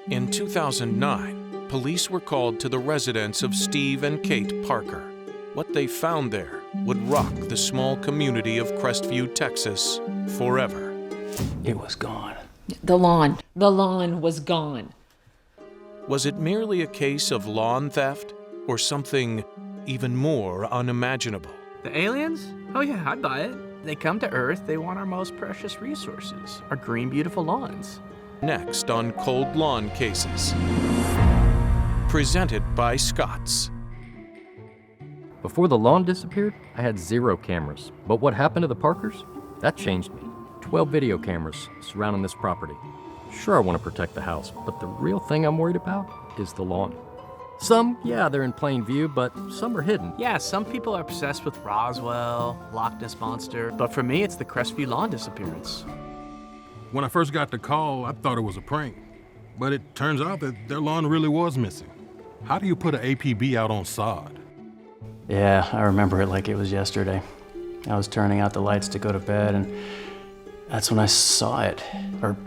In 2009, police were called to the residence of Steve and Kate Parker. What they found there would rock the small community of Crestview, Texas, forever. It was gone. The lawn was gone. Was it merely a case of lawn theft or something even more unimaginable? The aliens? Oh yeah, I'd buy it. They come to Earth, they want our most precious resources, our green, beautiful lawns. Next on Cold Lawn Cases. Presented by Scotts. Before the lawn disappeared, I had 0 cameras. But what happened to the Parkers? That changed me. 12 video cameras surrounding this property. Sure, I want to protect the house, but the real thing I'm worried about is the lawn. Some, yeah, they're in plain view, but some are hidden. Yeah, some people are obsessed with Roswell, Loch Ness Monster, but for me, it's the Crestview lawn disappearance. When I first got the call, I thought it was a prank, but it turns out that their lawn really was missing. How do you put an APB out on sod? Yeah, I remember it like it was yesterday. I was turning out the lights to go to bed, and that's when I saw it, or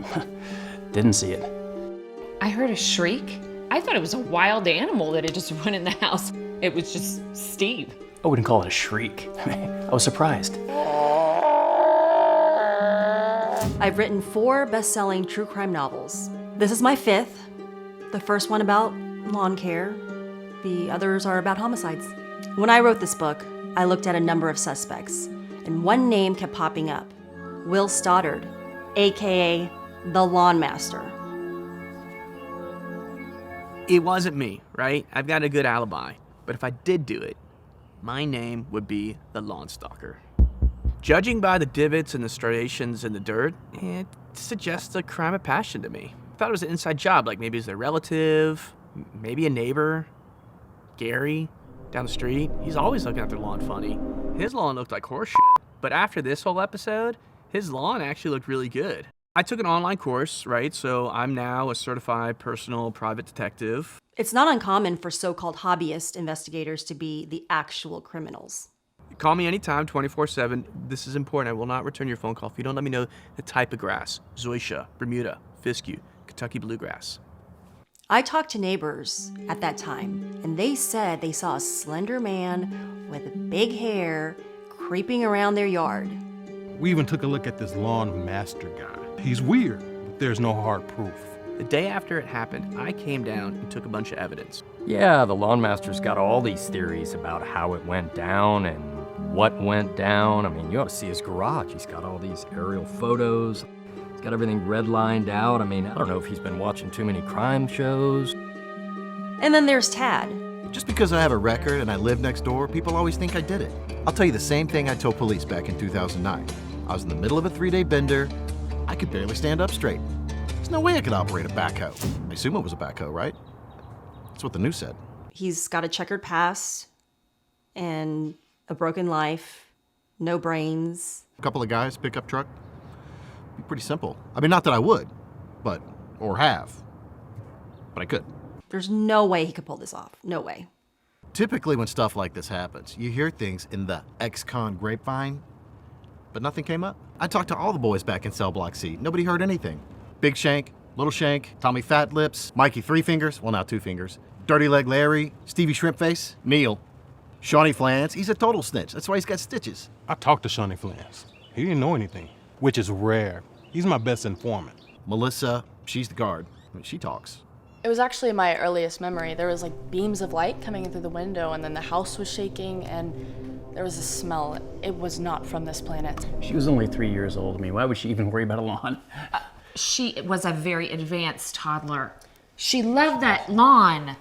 didn't see it. I heard a shriek. I thought it was a wild animal that had just run in the house. It was just Steve. I wouldn't call it a shriek. I was surprised. I've written 4 best-selling true crime novels. This is my 5th. The first one about lawn care. The others are about homicides. When I wrote this book, I looked at a number of suspects, and one name kept popping up. Will Stoddard, AKA the Lawn Master. It wasn't me, right? I've got a good alibi. But if I did do it, my name would be the Lawn Stalker. Judging by the divots and the striations in the dirt, it suggests a crime of passion to me. I thought it was an inside job, like maybe it's their relative, maybe a neighbor. Gary, down the street, he's always looking at their lawn funny. His lawn looked like horse shit. But after this whole episode, his lawn actually looked really good. I took an online course, right? So I'm now a certified personal private detective. It's not uncommon for so-called hobbyist investigators to be the actual criminals. Call me anytime, 24/7. This is important. I will not return your phone call if you don't let me know the type of grass. Zoysia, Bermuda, Fiskew, Kentucky bluegrass. I talked to neighbors at that time, and they said they saw a slender man with big hair creeping around their yard. We even took a look at this lawn master guy. He's weird, but there's no hard proof. The day after it happened, I came down and took a bunch of evidence. Yeah, the lawn master's got all these theories about how it went down and what went down. I mean, you ought to see his garage. He's got all these aerial photos. He's got everything redlined out. I mean, I don't know if he's been watching too many crime shows. And then there's Tad. Just because I have a record and I live next door, people always think I did it. I'll tell you the same thing I told police back in 2009. I was in the middle of a 3-day bender. I could barely stand up straight. There's no way I could operate a backhoe. I assume it was a backhoe, right? That's what the news said. He's got a checkered past and a broken life, no brains. A couple of guys, pickup truck. Be pretty simple. I mean, not that I would, but, or have, but I could. There's no way he could pull this off. No way. Typically when stuff like this happens, you hear things in the ex-con grapevine, but nothing came up. I talked to all the boys back in Cell Block C. Nobody heard anything. Big Shank, Little Shank, Tommy Fat Lips, Mikey Three Fingers, well now 2 fingers, Dirty Leg Larry, Stevie Shrimpface, Neil, Shawnee Flans. He's a total snitch. That's why he's got stitches. I talked to Shawnee Flans. He didn't know anything, which is rare. He's my best informant. Melissa, she's the guard. I mean, she talks. It was actually my earliest memory. There was like beams of light coming in through the window, and then the house was shaking, and there was a smell. It was not from this planet. She was only 3 years old. I mean, why would she even worry about a lawn? She was a very advanced toddler. She loved that lawn.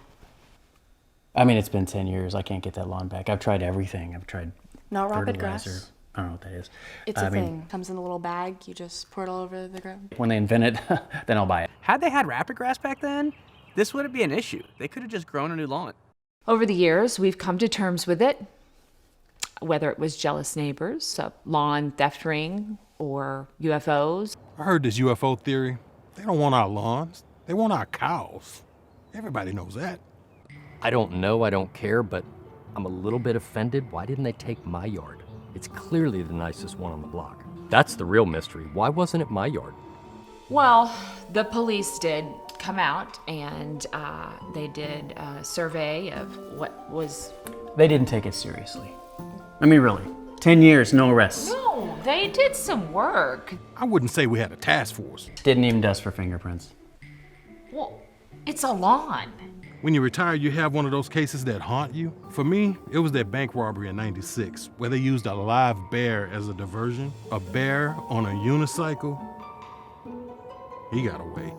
I mean, it's been 10 years. I can't get that lawn back. I've tried everything. I've tried Not rapid fertilizer. grass. I don't know what that is. It's a thing. Comes in a little bag. You just pour it all over the ground. When they invent it, then I'll buy it. Had they had rapid grass back then, this wouldn't be an issue. They could have just grown a new lawn. Over the years, we've come to terms with it, whether it was jealous neighbors, a lawn theft ring, or UFOs. I heard this UFO theory. They don't want our lawns. They want our cows. Everybody knows that. I don't know, I don't care, but I'm a little bit offended. Why didn't they take my yard? It's clearly the nicest one on the block. That's the real mystery. Why wasn't it my yard? Well, the police did come out and they did a survey of what was. They didn't take it seriously. I mean, really. 10 years, no arrests. No, they did some work. I wouldn't say we had a task force. Didn't even dust for fingerprints. Well, it's a lawn. When you retire, you have one of those cases that haunt you. For me, it was that bank robbery in '96, where they used a live bear as a diversion. A bear on a unicycle. He got away.